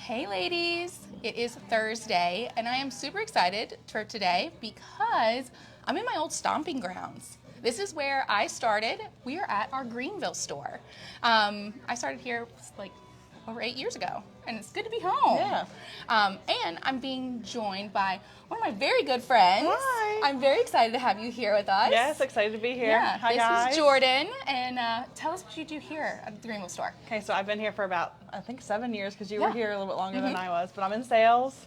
Hey ladies, it is Thursday and I am super excited for today because I'm in my old stomping grounds. This is where I started. We are at our Greenville store. I started here like over 8 years ago and it's good to be home. Yeah. And I'm being joined by one of my very good friends. Hi. I'm very excited to have you here with us. Yes, excited to be here. Yeah, Hi, this guys. is Jordan, and tell us what you do here at the Greenville store. Okay, so I've been here for about, I think, 7 years because you Yeah. were here a little bit longer than I was, but I'm in sales,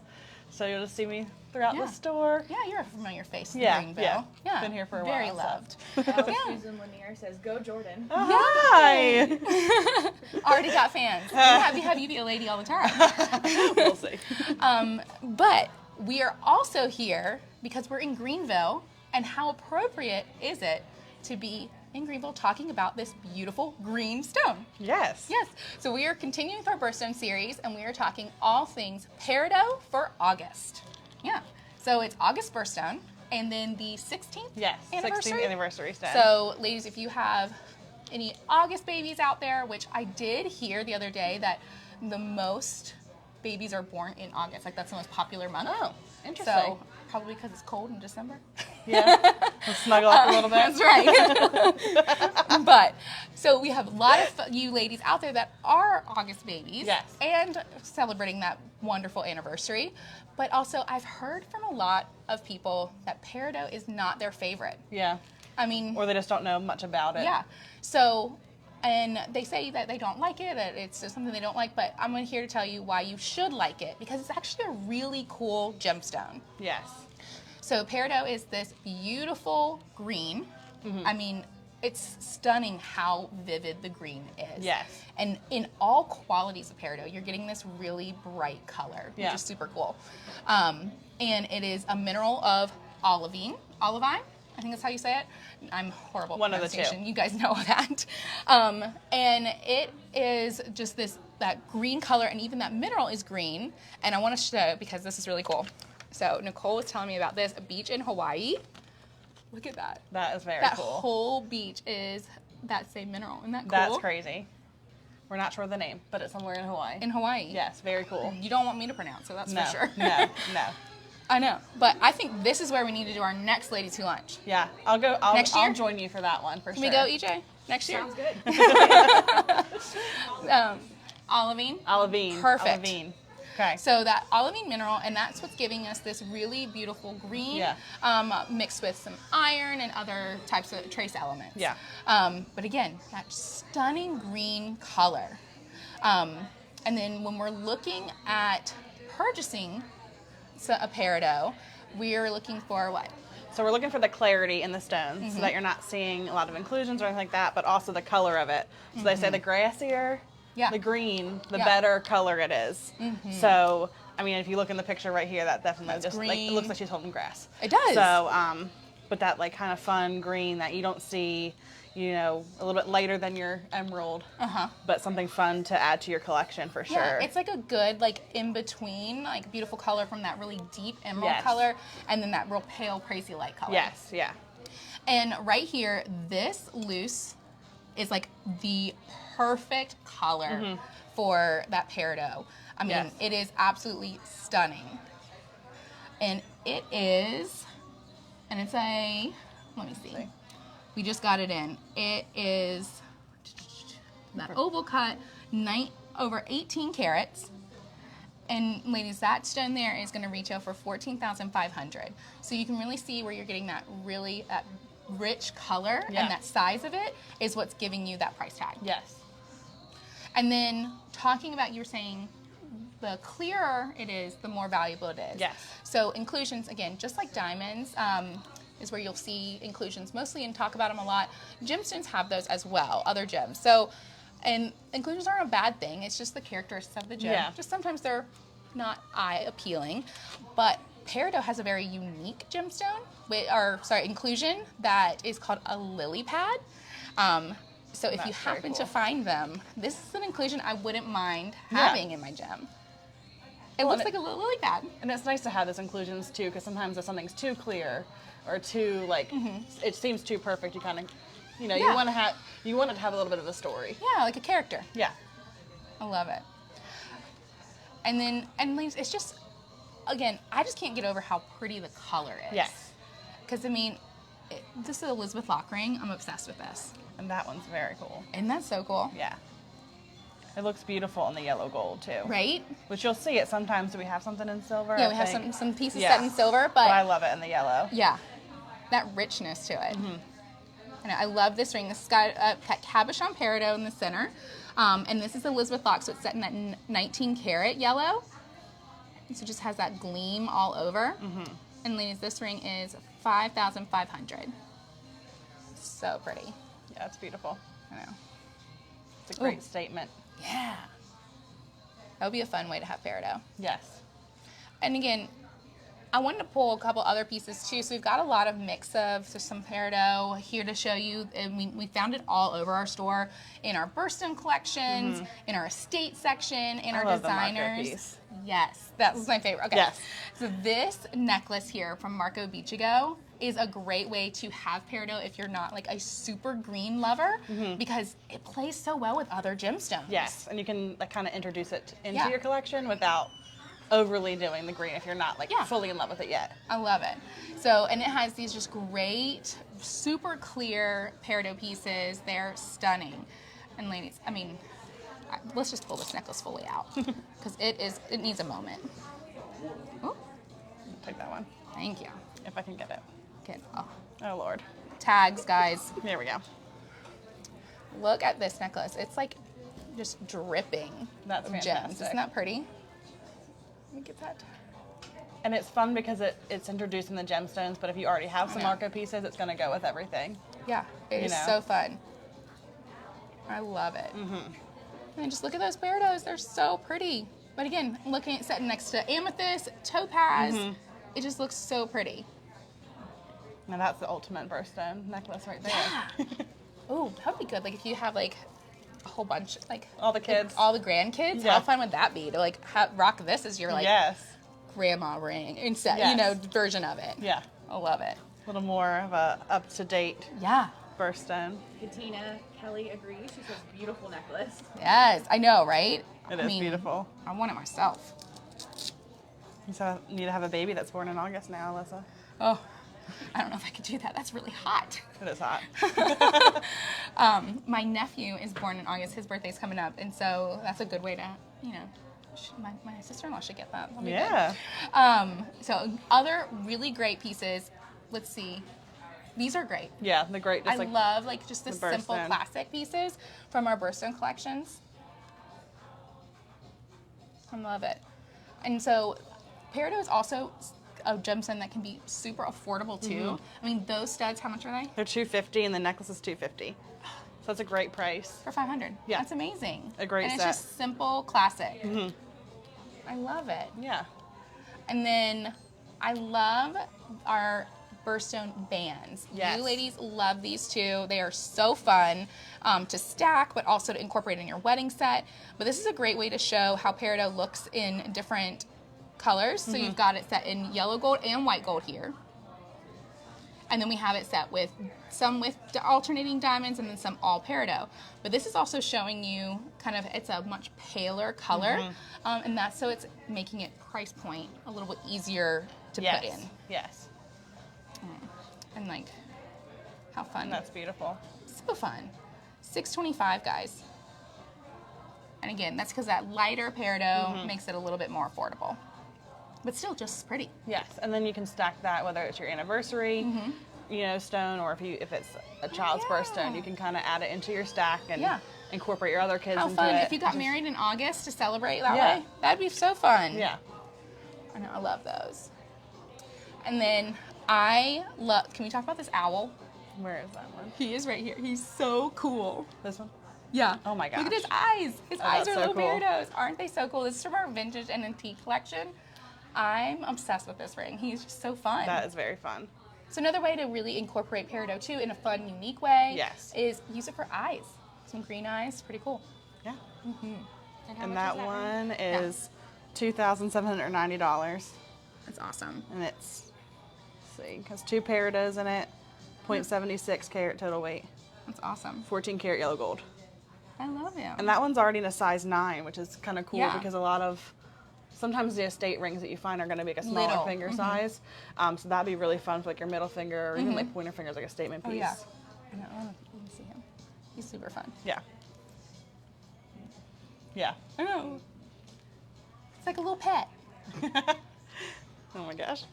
so you'll just see me throughout Yeah. the store. Yeah, you're a familiar face in Yeah, Greenville. yeah. Been here for a very while, so. loved. Susan Lanier says, "Go Jordan." Oh, hi. Already got fans. Have you be a lady all the time. We'll see. But we are also here because we're in Greenville, and how appropriate is it to be in Greenville talking about this beautiful green stone? Yes. Yes. So we are continuing with our Birthstone series, and we are talking all things Peridot for August. Yeah. So it's August Birthstone, and then the 16th Yes, anniversary. 16th anniversary stone. So, ladies, if you have any August babies out there, which I did hear the other day that the most babies are born in August. Like, that's the most popular month. Oh, interesting. So, probably because it's cold in December. Yeah, we'll snuggle up a little bit. That's right. But, so we have a lot of you ladies out there that are August babies. Yes. And celebrating that wonderful anniversary. But also, I've heard from a lot of people that Peridot is not their favorite. Yeah, I mean, or they just don't know much about it. yeah. So, and they say that they don't like it, that it's just something they don't like, but I'm here to tell you why you should like it, because it's actually a really cool gemstone. Yes. So Peridot is this beautiful green. I mean, it's stunning how vivid the green is. Yes. And in all qualities of Peridot, you're getting this really bright color, which Yeah. is super cool. And it is a mineral of olivine. I think that's how you say it. I'm horrible at One of the pronunciation. two. You guys know that. And it is just that green color, and even that mineral is green. And I want to show, because this is really cool. So Nicole was telling me about this, a beach in Hawaii. Look at that. That is very That cool. whole beach is that same mineral. Isn't that cool? That's crazy. We're not sure of the name, but it's somewhere in Hawaii. In Hawaii. Yes, very cool. You don't want me to pronounce, so that's No, for sure. no. I know. But I think this is where we need to do our next Ladies Who Lunch. Yeah, I'll go. Next year? I'll join you for that one for Can sure. we go, EJ? Next year? Sounds good. Olivine. Olivine. Perfect. Olivine. Okay. So that olivine mineral, and that's what's giving us this really beautiful green, mixed with some iron and other types of trace elements. Yeah. But again, that stunning green color. And then when we're looking at purchasing a Peridot, we're looking for what? So we're looking for the clarity in the stone, so that you're not seeing a lot of inclusions or anything like that, but also the color of it. So they say the grassier, the green, the better color it is. So, I mean, if you look in the picture right here, that definitely just like it looks like she's holding grass. It does. So, but that like kind of fun green that you don't see, you know, a little bit lighter than your emerald, but something fun to add to your collection for sure. Yeah, it's like a good, like, in-between, like, beautiful color from that really deep emerald Yes. color, and then that real pale, crazy light color. Yes, yeah. And right here, this loose is, like, the perfect color for that Peridot. I mean, Yes. it is absolutely stunning. And it is, and it's a, let me see. We just got it in. It is that oval cut, over 18 carats. And ladies, that stone there is going to retail for $14,500. So you can really see where you're getting that really rich color, and that size of it is what's giving you that price tag. Yes. And then talking about, you were saying the clearer it is, the more valuable it is. Yes. So inclusions, again, just like diamonds, is where you'll see inclusions mostly and talk about them a lot. Gemstones have those as well, other gems. So, and inclusions aren't a bad thing. It's just the characteristics of the gem. Yeah. Just sometimes they're not eye appealing. But Peridot has a very unique gemstone, inclusion that is called a lily pad. So if you That's very happen cool. to find them, this is an inclusion I wouldn't mind having in my gem. It looks like a little lily pad. And it's nice to have those inclusions too, because sometimes if something's too clear or too like it seems too perfect, you kind of, you know, you want it to have a little bit of a story. Yeah, like a character. Yeah. I love it. And then, and it's just, again, I just can't get over how pretty the color is. Yes. Because, I mean, this is Elizabeth Lockring. I'm obsessed with this. And that one's very cool. Isn't that so cool? Yeah. It looks beautiful in the yellow gold, too. Right? Which you'll see it sometimes. Do we have something in silver? Yeah, we have some pieces set in silver, but I love it in the yellow. Yeah. That richness to it. And I love this ring. This has got cabochon peridot in the center. And this is Elizabeth Lock, so it's set in that 19 karat yellow. So it just has that gleam all over. And ladies, this ring is $5,500. So pretty. Yeah, it's beautiful. I know. It's a great statement. Yeah. That would be a fun way to have peridot. Yes. And again, I wanted to pull a couple other pieces too. So we've got a lot of mix of some peridot here to show you. And we found it all over our store, in our Birthstone collections, in our estate section, in our designers. Yes, that was my favorite. Okay. Yes. So this necklace here from Marco Bichigo is a great way to have peridot if you're not like a super green lover, because it plays so well with other gemstones. Yes, and you can like kind of introduce it into your collection without overly doing the green if you're not like fully in love with it yet. I love it. So, and it has these just great, super clear peridot pieces. They're stunning. And ladies, I mean, let's just pull this necklace fully out because it needs a moment. Ooh, Take that one. thank you. If I can get it. Good. Oh, Oh, Lord. tags, guys. Here we go. Look at this necklace. It's like just dripping That's of fantastic. gems. Isn't that pretty? Let me get that. And it's fun because it's introducing the gemstones, but if you already have some know. Marco pieces, it's going to go with everything. Yeah, it is know. so fun. I love it. And just look at those peridots. They're so pretty. But again, looking at setting next to amethyst, topaz, it just looks so pretty. Now that's the ultimate birthstone necklace right there. Yeah. Oh, that would be good. Like if you have like a whole bunch, like All the kids. all the grandkids. Yeah. How fun would that be to like rock this as your like Yes. grandma ring instead, Yes. you know, version of it. Yeah. I love it. A little more of a up-to-date Yeah. birthstone. Katina Kelly agrees. She says beautiful necklace. Yes, I know, right? It I is mean, beautiful. I want it myself. You so need to have a baby that's born in August now, Alyssa. Oh, I don't know if I could do that. That's really hot. It is hot. My nephew is born in August. His birthday's coming up, and so that's a good way to, you know, my sister-in-law should get that. That'll be Yeah. good. So other really great pieces. Let's see. These are great. Yeah, the great. Just I like love like just the the simple Birthstone. classic pieces from our Birthstone collections. I love it. And so peridot is also a gemstone that can be super affordable too. I mean, those studs, how much are they? they're $250 and the necklace is $250. So that's a great price. For $500. Yeah. That's amazing. A great and it's set. just simple, classic. I love it. Yeah. And then I love our Birthstone bands. Yes. You ladies love these too. They are so fun to stack, but also to incorporate in your wedding set. But this is a great way to show how peridot looks in different colors. So you've got it set in yellow gold and white gold here. And then we have it set with some with alternating diamonds and then some all peridot. But this is also showing you kind of, it's a much paler color. And that's so it's making it price point a little bit easier to Yes. put in. Yes. And like, how fun. That's beautiful. So fun. $625, guys. And again, that's because that lighter peridot makes it a little bit more affordable. But still just as pretty. Yes, and then you can stack that whether it's your anniversary, you know, stone, or if it's a child's birthstone, you can kind of add it into your stack and incorporate your other kids How into fun it. if you got married in August to celebrate that Yeah. way. That'd be so fun. Yeah. I know, I love those. And then I love, can we talk about this owl? Where is that one? He is right here. He's so cool. This one? Yeah. Oh my gosh. Look at his eyes. His eyes that's are so little cool. peridots. Aren't they so cool? This is from our vintage and antique collection. I'm obsessed with this ring. He's just so fun. That is very fun. So another way to really incorporate peridot too in a fun, unique way Yes. is use it for eyes. Some green eyes. Pretty cool. Yeah. And, how And much that is ring? one is $2,790. That's awesome. And it's, let's see, has 2 peridots in it, 0.76 carat total weight, That's awesome. 14 karat yellow gold. I love him. And that one's already in a size 9, which is kind of cool Yeah. because a lot of sometimes the estate rings that you find are going to be like a smaller Little. finger size. So that'd be really fun for like your middle finger or even like pointer finger as like a statement piece. Oh, yeah. I don't know if you can see him. He's super fun. Yeah. Yeah. I know. It's like a little pet. Oh my gosh.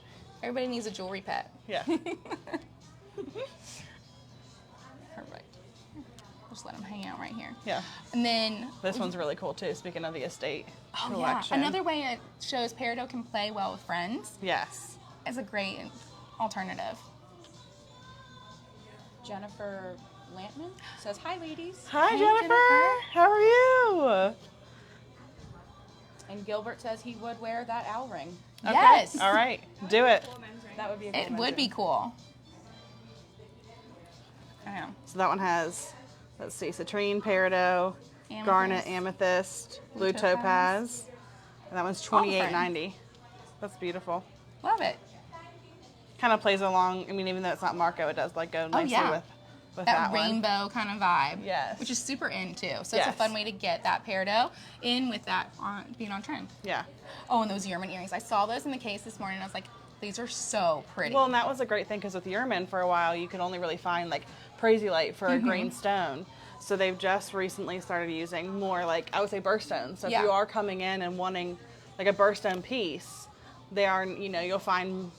Everybody needs a jewelry pet. Yeah. Perfect. Just let him hang out right here. Yeah. And then This one's really cool too, speaking of the estate Yeah. collection. Another way it shows Peridot can play well with friends Yes. is a great alternative. Jennifer Lampman says, "Hi, ladies." Hi, Hey, Jennifer. Jennifer. How are you? And Gilbert says he would wear that owl ring. Okay. Yes. All right. Do it. That would be a It cool would be mention. cool. I know. So that one has, let's see, citrine, peridot, Amethyst. garnet, amethyst, blue Blue topaz. topaz. And that one's All the $28.90. That's beautiful. Love it. Kind of plays along. I mean, even though it's not Marco, it does like go nicely yeah. with That that one. rainbow kind of vibe. Yes. Which is super in too. So it's a Yes. fun way to get that Peridot in with that being on trend. Yeah. Oh, and those Yerman earrings. I saw those in the case this morning and I was like, these are so pretty. Well, and that was a great thing because with Yerman for a while, you could only really find like Crazy Light for a green stone. So they've just recently started using more like, I would say birthstones. So if Yeah. you are coming in and wanting like a birthstone piece, they are, you'll find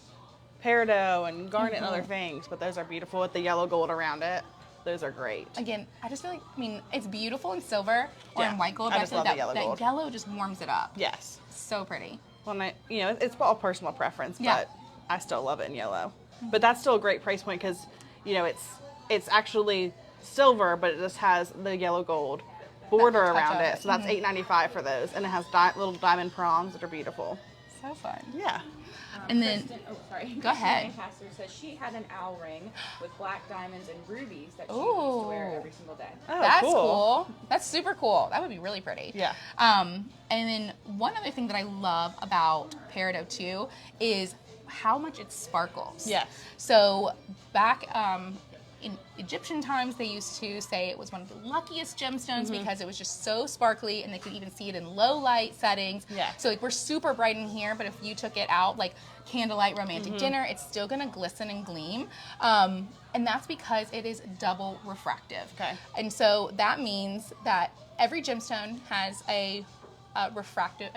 peridot and garnet and other things, but those are beautiful with the yellow gold around it. Those are great. Again, I just feel like, it's beautiful in silver or Yeah. in white gold. I But just feel love like the yellow gold. that yellow just warms it up. Yes. So pretty. Well, and it's all personal preference, Yeah. but I still love it in yellow. But that's still a great price point because, it's actually silver, but it just has the yellow gold border touch around of it. it. So that's $8.95 for those, and it has little diamond prongs that are beautiful. So fun. Yeah. And then, Kristen, sorry. Go ahead. Kristen Pastor says she had an owl ring with black diamonds and rubies that she used Ooh. to wear every single day. Oh, that's cool. That's super cool. That would be really pretty. Yeah. And then one other thing that I love about Peridot too is how much it sparkles. Yes. So back in Egyptian times, they used to say it was one of the luckiest gemstones because it was just so sparkly, and they could even see it in low light settings. Yeah. So like we're super bright in here, but if you took it out like candlelight romantic dinner, it's still gonna glisten and gleam. And that's because it is double refractive. Okay. And so that means that every gemstone has a refractive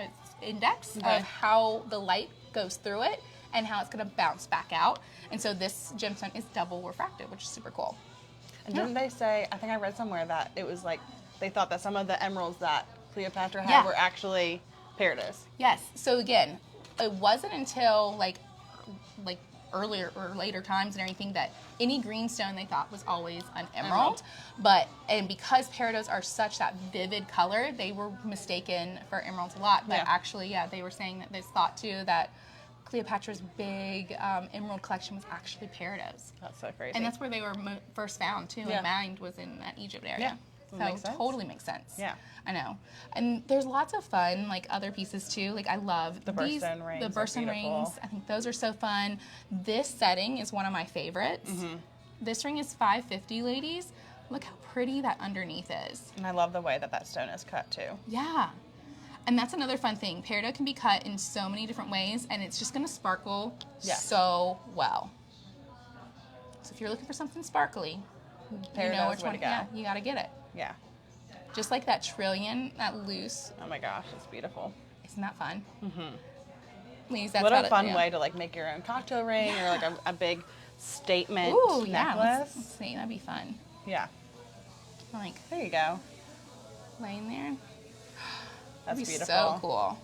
index Okay. of how the light goes through it and how it's going to bounce back out. And so this gemstone is double refractive, which is super cool. And didn't they say, I think I read somewhere that it was like, they thought that some of the emeralds that Cleopatra had Yeah. were actually peridots. Yes. So again, it wasn't until like earlier or later times and everything that any greenstone they thought was always an emerald. And because peridots are such that vivid color, they were mistaken for emeralds a lot. But Yeah. actually, they were saying that they thought too that Cleopatra's big emerald collection was actually peridots. That's so crazy. And that's where they were first found too. Yeah. And mined was in that Egypt area. Yeah. So Makes sense. totally makes sense. Yeah. I know. And there's lots of fun, like other pieces too. Like I love The these, birthstone rings the are birthstone beautiful. rings. I think those are so fun. This setting is one of my favorites. This ring is $550, ladies. Look how pretty that underneath is. And I love the way that stone is cut too. Yeah. And that's another fun thing. Peridot can be cut in so many different ways, and it's just going to sparkle Yes. so well. So if you're looking for something sparkly, you Peridot's know the which way one. to go. Yeah, you got to get it. Yeah. Just like that trillion, that loose. Oh my gosh, it's beautiful. Isn't that fun? Ladies, that's What about a fun it, way to like make your own cocktail ring or like a big statement Ooh, yeah. necklace. Let's see. That'd be fun. Yeah. Like There you go. laying there. That's That'd be beautiful. so cool.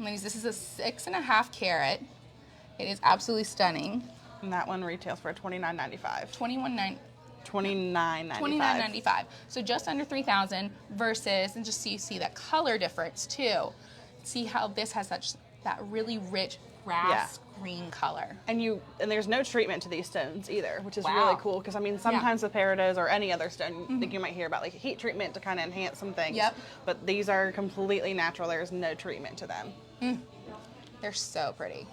Ladies, this is a 6.5 carat. It is absolutely stunning. And that one retails for $29.95. $29.95. $29.95. So just under $3,000 versus, and just so you see that color difference too. See how this has that really rich grass green color. And there's no treatment to these stones either, which is Wow. really cool because I mean sometimes with peridots or any other stone, like you might hear about like heat treatment to kind of enhance some things. Yep. But these are completely natural. There's no treatment to them. They're so pretty.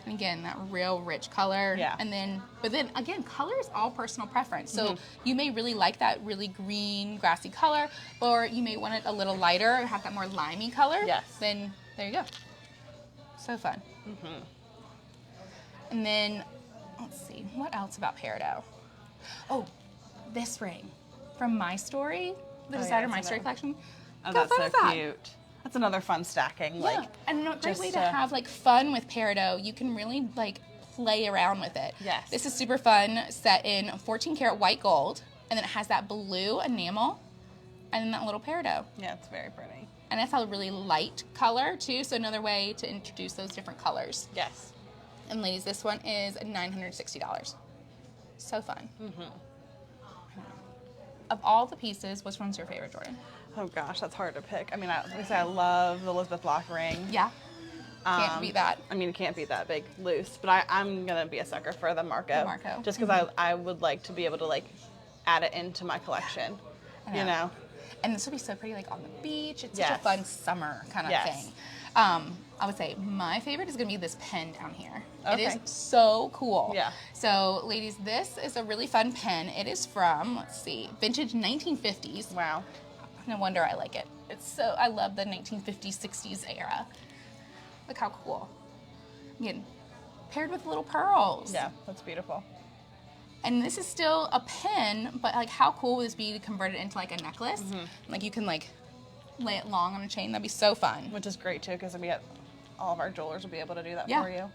And again, that real rich color. Yeah. But then again, color is all personal preference. So you may really like that really green, grassy color, or you may want it a little lighter, have that more limey color. Yes. Then there you go. So fun. And then, let's see, what else about Peridot? Oh, this ring from My Story, the Designer My Story collection. Oh, that's so cute. That's another fun stacking. Yeah, like, and a great way to have like fun with Peridot. You can really like play around with it. Yes. This is super fun, set in 14 karat white gold, and then it has that blue enamel, and then that little Peridot. Yeah, it's very pretty. And it's a really light color too, so another way to introduce those different colors. Yes. And ladies, this one is $960. So fun. Of all the pieces, which one's your favorite, Jordan? Oh gosh, that's hard to pick. I mean, I love the Elizabeth Lockring. Yeah. Can't beat that. I mean, it can't beat that big loose, but I'm gonna be a sucker for the Marco. The Marco. Just because I would like to be able to like add it into my collection. You know. And this would be so pretty, like on the beach. It's such a fun summer kind of thing. I would say my favorite is going to be this pen down here. Okay. It is so cool. Yeah. So, ladies, this is a really fun pen. It is from, let's see, vintage 1950s. Wow. No wonder I like it. I love the 1950s, 60s era. Look how cool. Again, paired with little pearls. Yeah, that's beautiful. And this is still a pen, but like how cool would this be to convert it into like a necklace? Like you can like lay it long on a chain. That'd be so fun. Which is great too, because all of our jewelers will be able to do that for you.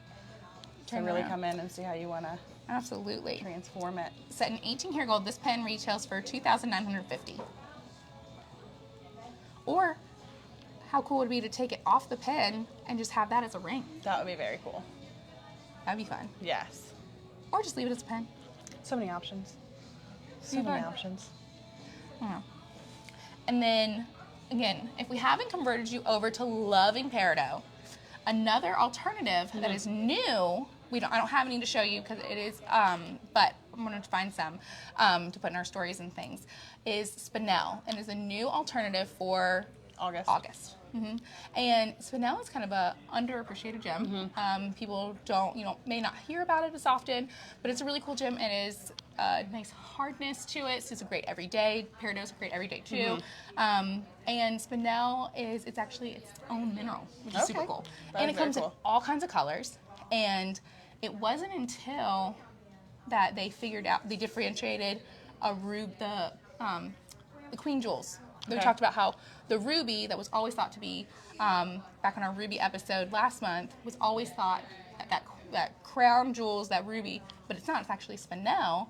Turn really around. come in and see how you want to Absolutely. transform it. Set in 18 karat gold, this pen retails for $2,950. Or how cool would it be to take it off the pen and just have that as a ring? That would be very cool. That'd be fun. Yes. Or just leave it as a pen. So many options. So Be many fun. options. Yeah. And then, again, if we haven't converted you over to loving Peridot, another alternative that is new, I don't have any to show you because it is, but I'm going to find some to put in our stories and things, is Spinel. And is a new alternative for August. And Spinel is kind of a underappreciated gem. People may not hear about it as often, but it's a really cool gem. It is a nice hardness to it, so it's a great everyday. Peridot's a great everyday too. And Spinel it's actually its own mineral, which is super cool. That and is it comes very in cool. all kinds of colors. And it wasn't until that they differentiated the queen jewels. We talked about how the ruby that was always thought to be, back on our ruby episode last month, was always thought that crown jewels, that ruby, but it's not. It's actually Spinel,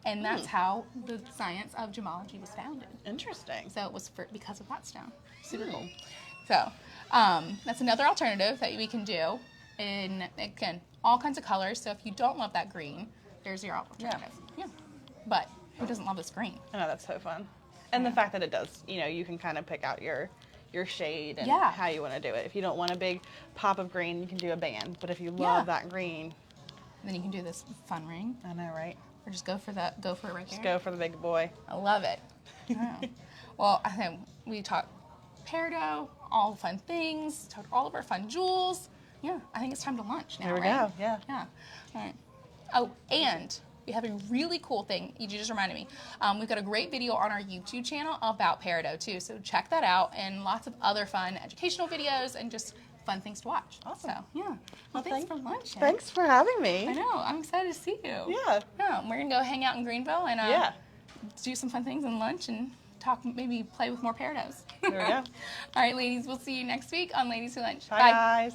and that's how the science of gemology was founded. Interesting. So it was because of that stone. Super cool. So that's another alternative that we can do. In, again, all kinds of colors. So if you don't love that green, there's your alternative. Yeah. But who doesn't love this green? I know, that's so fun. And the fact that it does, you can kind of pick out your shade and how you want to do it. If you don't want a big pop of green, you can do a band. But if you love that green, then you can do this fun ring. I know, right? Or just go for it right there. Just go for the big boy. I love it. Well, I think we talked Peridot, all fun things, talked all of our fun jewels. Yeah, I think it's time to lunch now. There we right? go. Yeah. Yeah. All right. Oh, and we have a really cool thing. You just reminded me. We've got a great video on our YouTube channel about Peridot too. So check that out, and lots of other fun educational videos and just fun things to watch. Awesome. So yeah. Well, thanks for lunch. Jen. Thanks for having me. I know. I'm excited to see you. Yeah. Yeah. We're gonna go hang out in Greenville and do some fun things and lunch and talk. Maybe play with more Peridots. There we go. All right, ladies. We'll see you next week on Ladies Who Lunch. Bye, guys.